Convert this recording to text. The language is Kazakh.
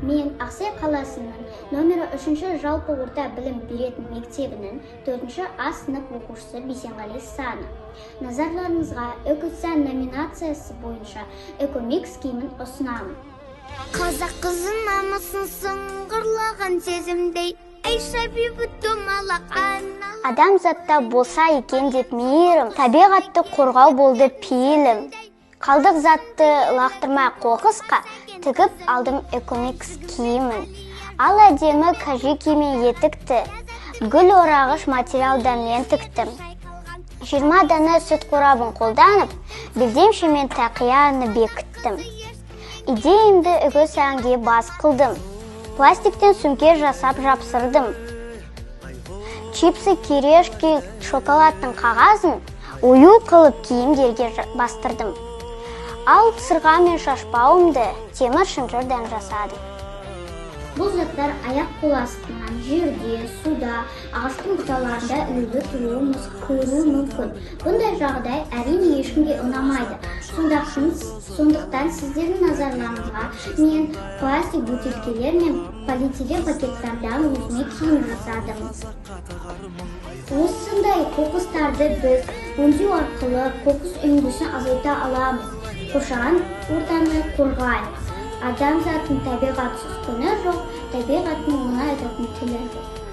Мен Ақсай қаласының номері 3 жалпы орта білім беретін мектебінің 4 А сынып оқушысы Бейсенғали Саны. Назарларыңызға экосән номинациясы бойынша экомикс киімін ұсынамын. Қазақ қызын намысын сыңғырлаған сезімдей, ей шабибі домалаған. Адамзатта болса екен деп мейірім, табиғатты қорғау болды пейілім. Қалдық затты лақтырмай қоқысқа, тігіп алдым экомикс киімін. Ал әдемі кажи киме етікті, гүл орағыш материалдан мен тіктім. 20 дана сүт қорабын қолданып, белдемше мен тақияны бекіттім. Идеямды экосәнге бас қылдым. Пластиктен сөмке жасап жапсырдым. Чипсы, керешки, шоколадтың қағазын ою қылып киімдерге бастырдым. Ал сырға мен шашпауымды темір шынжырдан жасадым. Бұл заттар аяқ-қол астынан, жерде, суда, ағаштың бұталарында ілулі тұруымыз көруі мүмкін. Бұндай жағдай әрине ешкімге ұнамайды. Сондықтан сіздердің назарларыңызға мен пластик бөтелкелер мен полиэтилен пакеттардан өзіме киім жасадым. Осындай қоқыстарды біз өңдеу арқылы қоқыс үнемдеуін азайта аламыз. Қоршаған ортаны қорғайық. Адамзаттың табиғатсыз күні жоқ, табиғаттың оны айтатын тілі жоқ.